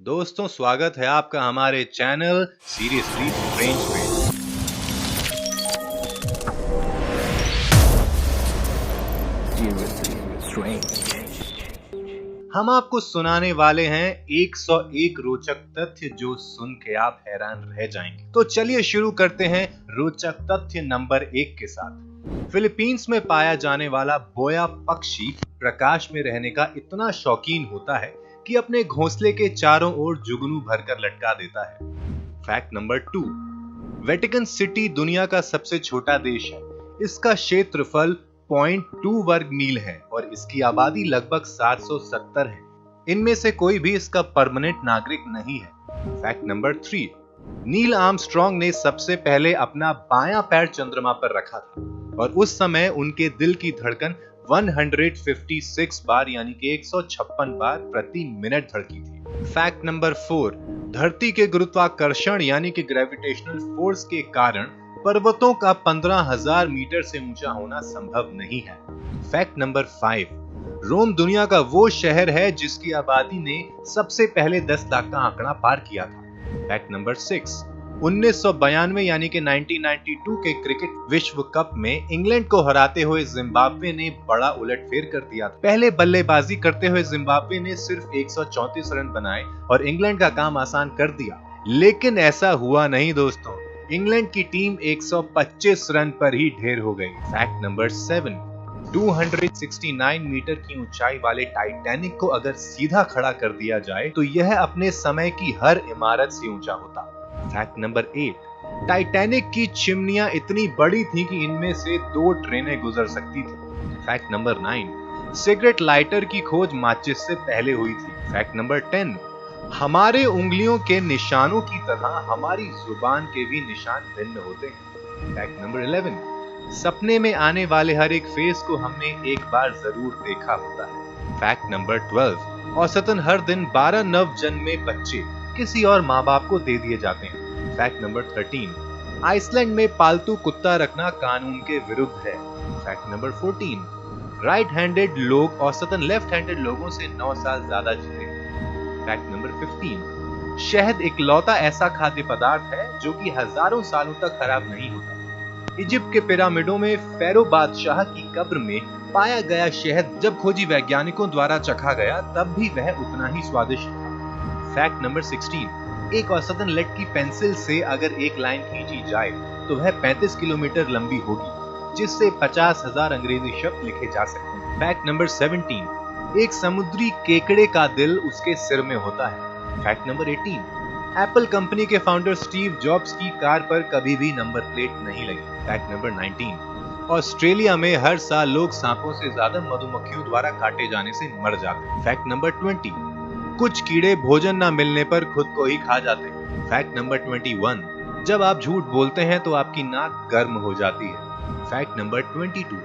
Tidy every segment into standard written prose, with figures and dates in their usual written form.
दोस्तों, स्वागत है आपका हमारे चैनल सीरियसली स्ट्रेंज पे। हम आपको सुनाने वाले हैं 101 रोचक तथ्य जो सुन के आप हैरान रह जाएंगे। तो चलिए शुरू करते हैं रोचक तथ्य नंबर 1 के साथ। फिलीपींस में पाया जाने वाला बोया पक्षी प्रकाश में रहने का इतना शौकीन होता है कि अपने घोंसले के चारों ओर जुगनू भरकर लटका देता है। फैक्ट नंबर 2, वेटिकन सिटी दुनिया का सबसे छोटा देश है। इसका क्षेत्रफल 0.2 वर्ग मील है और इसकी आबादी लगभग 770 है। इनमें से कोई भी इसका परमानेंट नागरिक नहीं है। फैक्ट नंबर 3, नील आर्मस्ट्रॉन्ग ने सबसे पहले अपना बायां पैर चंद्रमा पर रखा था और उस समय उनके दिल की धड़कन 156 बार यानी कि 156 बार प्रति मिनट धड़की थी। फैक्ट नंबर 4, धरती के गुरुत्वाकर्षण यानी कि ग्रेविटेशनल फोर्स के कारण पर्वतों का 15,000 मीटर से ऊंचा होना संभव नहीं है। फैक्ट नंबर 5, रोम दुनिया का वो शहर है जिसकी आबादी ने सबसे पहले 10 लाख का आंकड़ा पार किया था। फैक्ट नंबर 6, 1992 यानी कि 1992 के क्रिकेट विश्व कप में इंग्लैंड को हराते हुए जिम्बाब्वे ने बड़ा उलटफेर कर दिया था। पहले बल्लेबाजी करते हुए जिम्बाब्वे ने सिर्फ 134 रन बनाए और इंग्लैंड का काम आसान कर दिया, लेकिन ऐसा हुआ नहीं दोस्तों। इंग्लैंड की टीम 125 रन पर ही ढेर हो गई। फैक्ट नंबर 7, 269 मीटर की ऊंचाई वाले टाइटैनिक को अगर सीधा खड़ा कर दिया जाए तो यह अपने समय की हर इमारत से ऊंचा होता। फैक्ट नंबर 8, टाइटैनिक की चिमनियां इतनी बड़ी थी कि इनमें से 2 ट्रेनें गुजर सकती थी। फैक्ट नंबर 9, सिगरेट लाइटर की खोज माचिस से पहले हुई थी। फैक्ट नंबर 10, हमारे उंगलियों के निशानों की तरह हमारी जुबान के भी निशान भिन्न होते हैं। फैक्ट नंबर 11, सपने में आने वाले हर एक फेस को हमने एक बार जरूर देखा होता है। फैक्ट नंबर 12, औसतन हर दिन 12 नवजन्मे बच्चे किसी और माँ बाप को दे दिए जाते हैं। फैक्ट नंबर 13, आइसलैंड में पालतू कुत्ता रखना कानून के विरुद्ध है। फैक्ट नंबर 14, राइट हैंडेड लोग औसतन लेफ्ट हैंडेड लोगों से 9 साल ज्यादा जीते हैं। फैक्ट नंबर 15, शहद इकलौता ऐसा खाद्य पदार्थ है जो कि हजारों सालों तक खराब नहीं होता। इजिप्ट के पिरामिडों में फेरो बादशाह की कब्र में पाया गया शहद जब खोजी वैज्ञानिकों द्वारा चखा गया तब भी वह उतना ही स्वादिष्ट था। फैक्ट नंबर 16, एक औसतन लेड की पेंसिल से अगर एक लाइन खींची जाए तो वह 35 किलोमीटर लंबी होगी, जिससे 50,000 अंग्रेजी शब्द लिखे जा सकते हैं। फैक्ट नंबर 17, एक समुद्री केकड़े का दिल उसके सिर में होता है। फैक्ट नंबर 18, एप्पल कंपनी के फाउंडर स्टीव जॉब्स की कार पर कभी भी नंबर प्लेट नहीं लगी। फैक्ट नंबर 19, ऑस्ट्रेलिया में हर साल लोग सांपों से ज्यादा मधुमक्खियों द्वारा काटे जाने से मर जाते हैं। फैक्ट नंबर 20, कुछ कीड़े भोजन न मिलने पर खुद को ही खा जाते हैं। फैक्ट नंबर 21, जब आप झूठ बोलते हैं तो आपकी नाक गर्म हो जाती है। फैक्ट नंबर 22,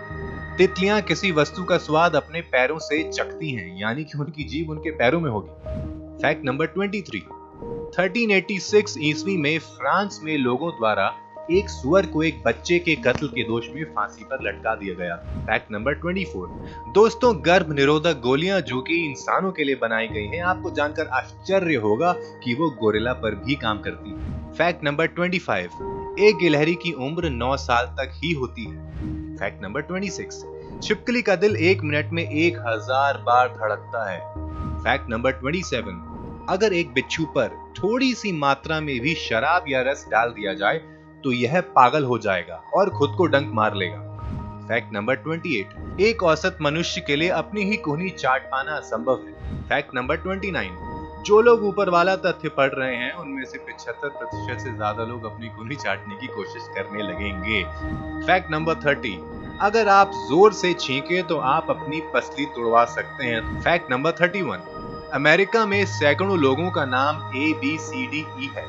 तितलियां किसी वस्तु का स्वाद अपने पैरों से चखती हैं, यानी कि उनकी जीभ उनके पैरों में होगी। फैक्ट नंबर 23, 1386 ईस्वी में फ्रांस में लोगों द्वारा एक सुअर को एक बच्चे के कत्ल के दोष में फांसी पर लटका दिया गया। फैक्ट नंबर 24, दोस्तों गर्भ निरोधक गोलियां जो कि इंसानों के लिए बनाई गई हैं, आपको जानकर आश्चर्य होगा कि वो गोरिल्ला पर भी काम करती है। फैक्ट नंबर 25, एक गिलहरी की उम्र 9 साल तक ही होती है। फैक्ट नंबर 26, छिपकली का दिल 1 मिनट में 1000 बार धड़कता है। फैक्ट नंबर 27, अगर एक बिच्छू पर थोड़ी सी मात्रा में भी शराब या रस डाल दिया जाए तो यह पागल हो जाएगा और खुद को डंक मार लेगा। फैक्ट नंबर 28, एक औसत मनुष्य के लिए अपनी ही कोहनी चाट पाना असंभव है। फैक्ट नंबर 29, जो लोग ऊपर वाला तथ्य पढ़ रहे हैं उनमें से 75% से ज्यादा लोग अपनी कोहनी चाटने की कोशिश करने लगेंगे। फैक्ट नंबर 30, अगर आप जोर से छींके तो आप अपनी पसली तोड़वा सकते हैं। फैक्ट नंबर 31, अमेरिका में सैकड़ों लोगों का नाम ABCDE है।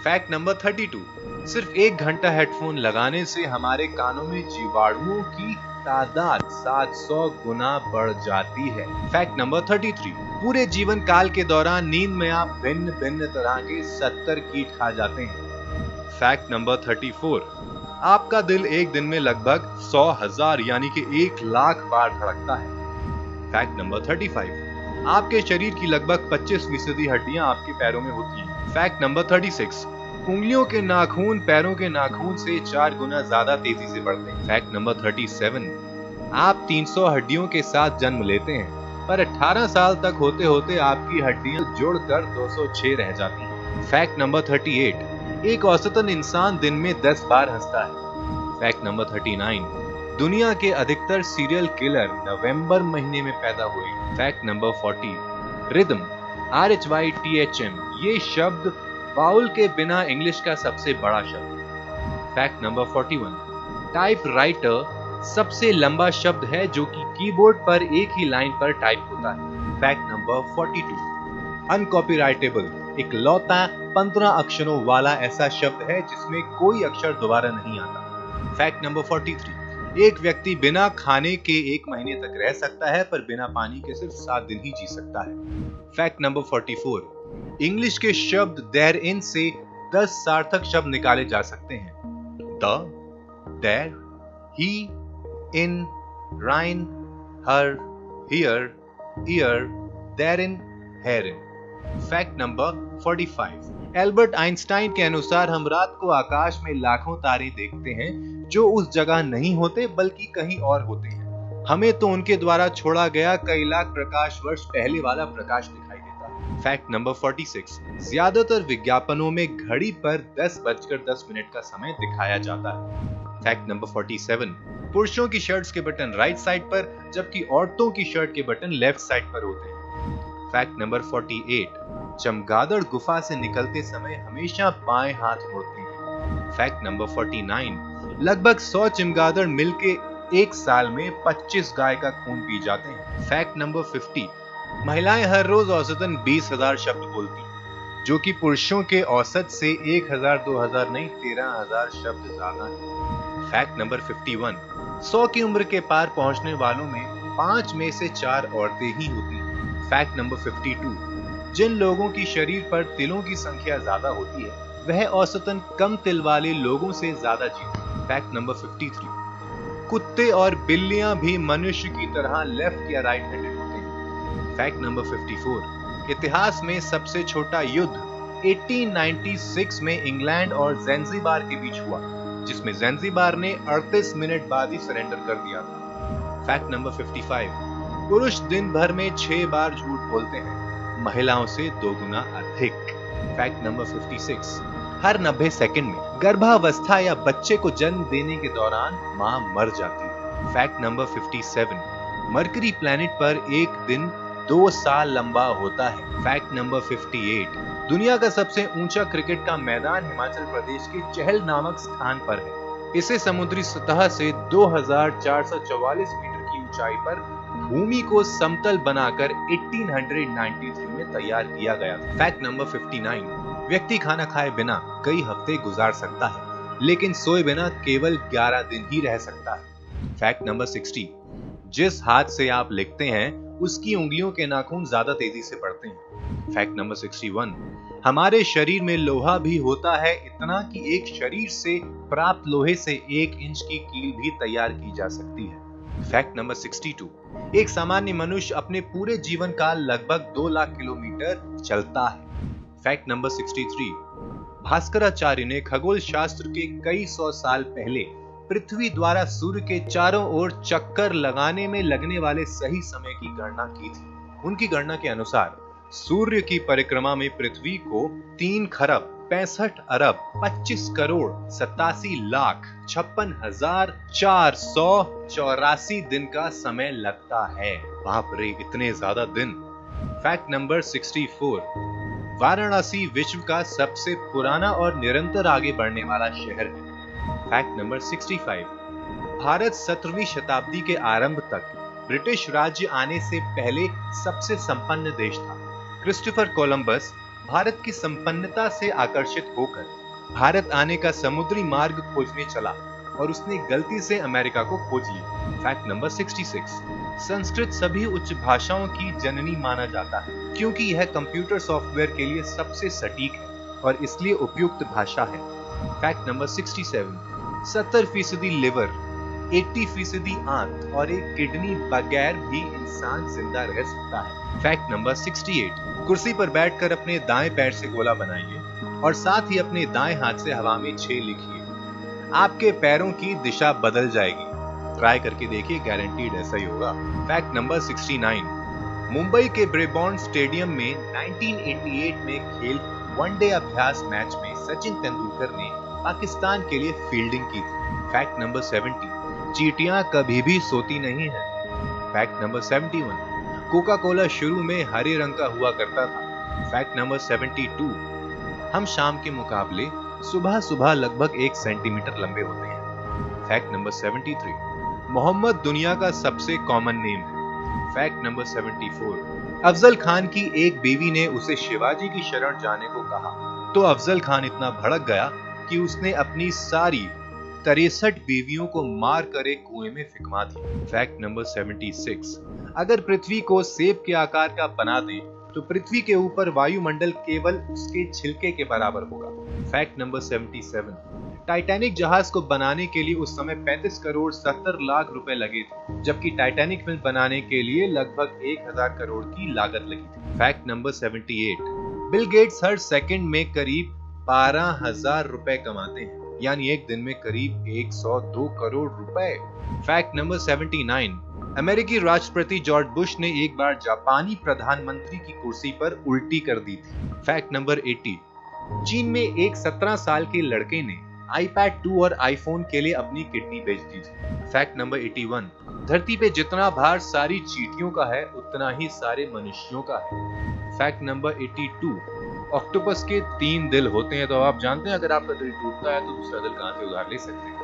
फैक्ट नंबर 32, सिर्फ 1 घंटा हेडफोन लगाने से हमारे कानों में जीवाणुओं की तादाद 700 गुना बढ़ जाती है। फैक्ट नंबर 33, पूरे जीवन काल के दौरान नींद में आप भिन्न भिन्न तरह के 70 कीट खा जाते हैं। फैक्ट नंबर 34, आपका दिल एक दिन में लगभग 100,000 यानी कि 1 लाख बार धड़कता है। फैक्ट नंबर 35, आपके शरीर की लगभग 25% हड्डियां आपके पैरों में होती हैं। फैक्ट नंबर 36, उंगलियों के नाखून पैरों के नाखून से 4 गुना ज्यादा तेजी से बढ़ते हैं। फैक्ट नंबर 37, आप 300 हड्डियों के साथ जन्म लेते हैं, पर 18 साल तक होते होते आपकी हड्डियां जुड़कर 206 रह जाती हैं। फैक्ट नंबर 38, एक औसतन इंसान दिन में 10 बार हंसता है। फैक्ट नंबर 39, दुनिया के अधिकतर सीरियल किलर नवंबर महीने में पैदा हुए। फैक्ट नंबर 40, रिदम RHYTHM ये शब्द बाउल के बिना इंग्लिश का सबसे बड़ा शब्द। फैक्ट नंबर 41, टाइप राइटर सबसे लंबा शब्द है जो कि कीबोर्ड पर एक ही लाइन पर टाइप होता है। फैक्ट नंबर 42, अनकॉपीराइटेबल एक लौता 15 अक्षरों वाला ऐसा शब्द है जिसमें कोई अक्षर दोबारा नहीं आता। फैक्ट नंबर 43, एक व्यक्ति बिना खाने के 1 महीने तक रह सकता है पर बिना पानी के सिर्फ 7 दिन ही जी सकता है। फैक्ट नंबर 44, इंग्लिश के शब्द देयर इन से 10 सार्थक शब्द निकाले जा सकते हैं। The, there, he, in, rein, her, here, ere, therein, herein. Fact number 45, Albert Einstein के अनुसार हम रात को आकाश में लाखों तारे देखते हैं जो उस जगह नहीं होते बल्कि कहीं और होते हैं। हमें तो उनके द्वारा छोड़ा गया कई लाख प्रकाश वर्ष पहले वाला प्रकाश दिखाई देता है। फैक्ट नंबर 46, ज्यादातर विज्ञापनों में घड़ी पर 10:10 का समय दिखाया जाता है। फैक्ट नंबर 47, पुरुषों की शर्ट्स के बटन राइट साइड पर जबकि औरतों की शर्ट के बटन लेफ्ट साइड पर होते हैं। फैक्ट नंबर 48, चमगादड़ गुफा से निकलते समय हमेशा बाएं हाथ मोड़ते हैं। फैक्ट नंबर 49, लगभग 100 चमगादड़ मिलके एक साल में 25 गाय का खून पी जाते हैं। फैक्ट नंबर 50, महिलाएं हर रोज औसतन 20,000 शब्द बोलती हैं, जो कि पुरुषों के औसत से 1,000-2,000 नहीं 13,000 शब्द ज्यादा है। फैक्ट नंबर 51, 100 की उम्र के पार पहुंचने वालों में 5 में से 4 औरतें ही होती हैं। फैक्ट नंबर 52, जिन लोगों की शरीर पर तिलों की संख्या ज्यादा होती है वह औसतन कम तिल वाले लोगों से ज्यादा जीते हैं। फैक्ट नंबर 53, कुत्ते और बिल्लियां भी मनुष्य की तरह लेफ्ट या राइट हैंडेड होते हैं। फैक्ट नंबर 54, इतिहास में सबसे छोटा युद्ध 1896 में इंग्लैंड और ज़ैंज़िबार के बीच हुआ, जिसमें ज़ैंज़िबार ने 38 मिनट बाद ही सरेंडर कर दिया था। फैक्ट नंबर 55, पुरुष दिन भर में 6 बार झूठ बोलते हैं, महिलाओं से 2 गुना अधिक। फैक्ट नंबर 56, हर 90 सेकंड में गर्भावस्था या बच्चे को जन्म देने के दौरान मां मर जाती है। फैक्ट नंबर 57, मरकरी प्लैनेट पर एक दिन 2 साल लंबा होता है। फैक्ट नंबर 58, दुनिया का सबसे ऊंचा क्रिकेट का मैदान हिमाचल प्रदेश के चहल नामक स्थान पर है। इसे समुद्री सतह से 2444 मीटर की ऊंचाई पर भूमि को समतल बनाकर 1893 में तैयार किया गया था। फैक्ट नंबर 59, व्यक्ति खाना खाए बिना कई हफ्ते गुजार सकता है, लेकिन सोए बिना केवल 11 दिन ही रह सकता है। फैक्ट नंबर 60, जिस हाथ से आप लिखते हैं उसकी उंगलियों के नाखून ज्यादा तेजी से बढ़ते हैं। फैक्ट नंबर 61, हमारे शरीर में लोहा भी होता है इतना कि एक शरीर से प्राप्त लोहे से 1 इंच की कील भी तैयार की जा सकती है। फैक्ट नंबर 62, एक सामान्य मनुष्य अपने पूरे जीवन काल लगभग 2 लाख किलोमीटर चलता है। फैक्ट नंबर 63, भास्कराचार्य ने खगोल शास्त्र के कई 100 साल पहले पृथ्वी द्वारा सूर्य के चारों ओर चक्कर लगाने में लगने वाले सही समय की गणना की थी। उनकी गणना के अनुसार सूर्य की परिक्रमा में पृथ्वी को 3 खरब 65 अरब 25 करोड़ 87 लाख 56,484 दिन का समय लगता है। बाप रे, इतने ज्यादा दिन। फैक्ट नंबर 64, वाराणसी विश्व का सबसे पुराना और निरंतर आगे बढ़ने वाला शहर है। फैक्ट नंबर 65, भारत 17वीं शताब्दी के आरंभ तक ब्रिटिश राज्य आने से पहले सबसे संपन्न देश था। क्रिस्टोफर कोलंबस भारत की संपन्नता से आकर्षित होकर भारत आने का समुद्री मार्ग खोजने चला और उसने गलती से अमेरिका को खोज लिया। फैक्ट नंबर 66, संस्कृत सभी उच्च भाषाओं की जननी माना जाता है क्योंकि यह कंप्यूटर सॉफ्टवेयर के लिए सबसे सटीक है और इसलिए उपयुक्त भाषा है। फैक्ट नंबर 67, 70% लिवर 80% आंत और एक किडनी बगैर भी इंसान जिंदा रह सकता है। फैक्ट नंबर 68, कुर्सी पर बैठकर अपने दाएं पैर से गोला बनाइए और साथ ही अपने दाएं हाथ से हवा में 6 लिखिए। आपके पैरों की दिशा बदल जाएगी। ट्राई करके देखिए, गारंटीड ऐसा ही होगा। फैक्ट नंबर 69, मुंबई के ब्रेबॉर्न स्टेडियम में 1988 में खेल वनडे अभ्यास मैच में सचिन तेंदुलकर ने पाकिस्तान के लिए फील्डिंग की थी। फैक्ट नंबर 70, चींटियां कभी भी सोती नहीं है। फैक्ट नंबर 71, कोका कोला शुरू में हरे रंग का हुआ करता था। फैक्ट नंबर 72, हम शाम के मुकाबले सुबह सुबह लगभग 1 सेंटीमीटर लंबे होते हैं। फैक्ट नंबर 73, मोहम्मद दुनिया का सबसे कॉमन नेम है। फैक्ट नंबर 74, अफजल खान की एक बीवी ने उसे शिवाजी की शरण जाने को कहा तो अफजल खान इतना भड़क गया कि उसने अपनी सारी 63 बीवियों को मार कर एक कुएं में फिकवा दी। फैक्ट नंबर 76, अगर पृथ्वी को सेब के आकार का बना दें तो पृथ्वी के ऊपर वायुमंडल केवल उसके छिलके के बराबर होगा। फैक्ट नंबर 77, टाइटैनिक जहाज को बनाने के लिए उस समय 35 करोड़ 70 लाख रुपए लगे थे, जबकि टाइटैनिक फिल्म बनाने के लिए लगभग 1000 करोड़ की लागत लगी थी। फैक्ट नंबर 78, बिल गेट्स हर सेकंड में करीब 12,000 रुपए कमाते हैं, यानी एक दिन में करीब 102 करोड़ रुपए। फैक्ट नंबर 79, अमेरिकी राष्ट्रपति जॉर्ज बुश ने एक बार जापानी प्रधानमंत्री की कुर्सी पर उल्टी कर दी थी। फैक्ट नंबर 80, चीन में एक 17 साल के लड़के ने iPad 2 और iPhone के लिए अपनी किडनी बेच दी थी। फैक्ट नंबर 81, धरती पे जितना भार सारी चींटियों का है उतना ही सारे मनुष्यों का है। फैक्ट नंबर 82, ऑक्टोपस के 3 दिल होते हैं, तो आप जानते हैं अगर आपका दिल टूटता है तो दूसरा दिल कहां से उधार ले सकते हैं।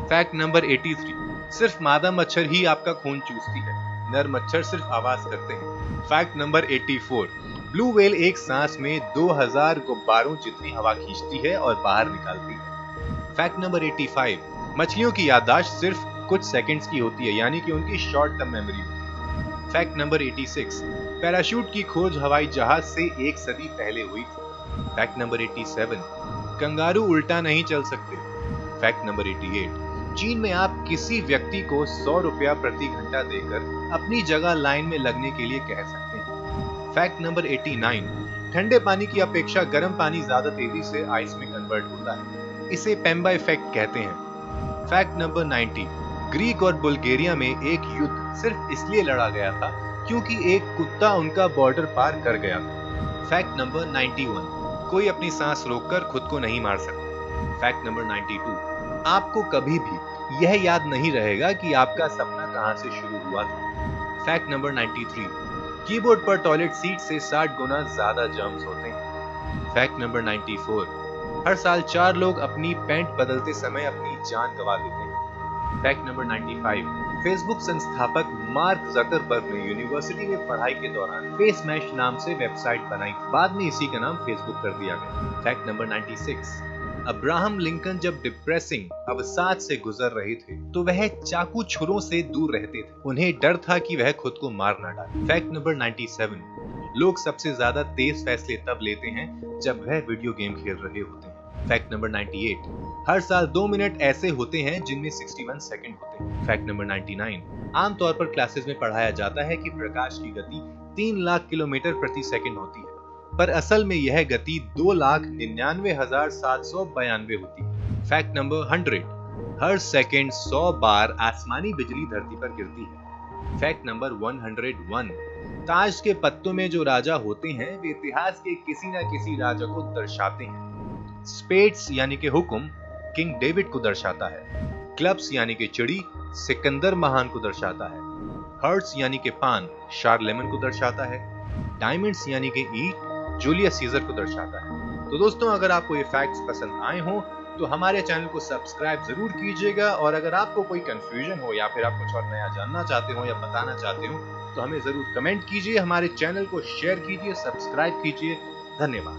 फैक्ट नंबर 83, सिर्फ मादा मच्छर ही आपका खून चूसती है, नर मच्छर सिर्फ आवाज करते हैं। फैक्ट नंबर 84, ब्लू व्हेल एक सांस में 2000 गुब्बारों जितनी हवा खींचती है और बाहर निकालती है। फैक्ट नंबर 85, मछलियों की याददाश्त सिर्फ कुछ सेकंड्स की होती है, यानी कि उनकी शॉर्ट टर्म मेमोरी होती है। फैक्ट नंबर 86, पैराशूट की खोज हवाई जहाज से 1 सदी पहले हुई थी। फैक्ट नंबर 87, कंगारू उल्टा नहीं चल सकते। फैक्ट नंबर 88, चीन में आप किसी व्यक्ति को 100 रुपया प्रति घंटा देकर अपनी जगह लाइन में लगने के लिए कह सकते हैं। फैक्ट नंबर 89, ठंडे पानी की अपेक्षा गर्म पानी ज्यादा तेजी से आइस में कन्वर्ट होता है, इसे पेम्बा इफेक्ट कहते हैं। फैक्ट नंबर 90, ग्रीक और बुल्गारिया में एक युद्ध सिर्फ इसलिए लड़ा गया था क्योंकि एक कुत्ता उनका बॉर्डर पार कर गया था। फैक्ट नंबर 91, कोई अपनी सांस रोककर खुद को नहीं मार सकता। फैक्ट नंबर 92, आपको कभी भी यह याद नहीं रहेगा कि आपका सपना कहां से शुरू हुआ था। फैक्ट नंबर 93, कीबोर्ड पर टॉयलेट सीट से 60 गुना ज्यादा जर्म्स होते हैं। फैक्ट नंबर 94, हर साल 4 लोग अपनी पैंट बदलते समय अपनी जान गंवा देते हैं। फैक्ट नंबर 95, फेसबुक संस्थापक मार्क जकरबर्ग ने यूनिवर्सिटी में पढ़ाई के दौरान फेस मैश नाम से वेबसाइट बनाई, बाद में इसी का नाम फेसबुक कर दिया गया। फैक्ट नंबर 96, अब्राहम लिंकन जब डिप्रेसिंग अवसाद से गुजर रहे थे तो वह चाकू छुरों से दूर रहते थे, उन्हें डर था कि वह खुद को मार न डाले। फैक्ट नंबर 97, लोग सबसे ज्यादा तेज फैसले तब लेते हैं जब वह वीडियो गेम खेल रहे होते हैं। फैक्ट नंबर 98, हर साल 2 मिनट ऐसे होते हैं जिनमें 61 सेकंड होते हैं। फैक्ट नंबर 99, आमतौर पर क्लासेस में पढ़ाया जाता है कि प्रकाश की गति 3 लाख किलोमीटर प्रति सेकंड होती है, पर असल में यह गति 2,99,792 होती है। फैक्ट नंबर 100, हर सेकंड 100 बार आसमानी बिजली धरती पर गिरती है। फैक्ट नंबर 101, ताज के पत्तों में जो राजा होते हैं वे इतिहास के किसी न किसी राजा को दर्शाते हैं। स्पेड्स यानी कि हुक्म किंग डेविड को दर्शाता है। क्लब्स यानी कि चिड़ी सिकंदर महान को दर्शाता है। हर्ट्स यानी कि पान शार्लेमन को दर्शाता है। डायमंड्स यानी कि ईट जूलियस सीजर को दर्शाता है। तो दोस्तों, अगर आपको ये फैक्ट्स पसंद आए हों तो हमारे चैनल को सब्सक्राइब जरूर कीजिएगा, और अगर आपको कोई कंफ्यूजन हो या फिर आप कुछ और नया जानना चाहते हो या बताना चाहते हो तो हमें जरूर कमेंट कीजिए, हमारे चैनल को शेयर कीजिए, सब्सक्राइब कीजिए। धन्यवाद।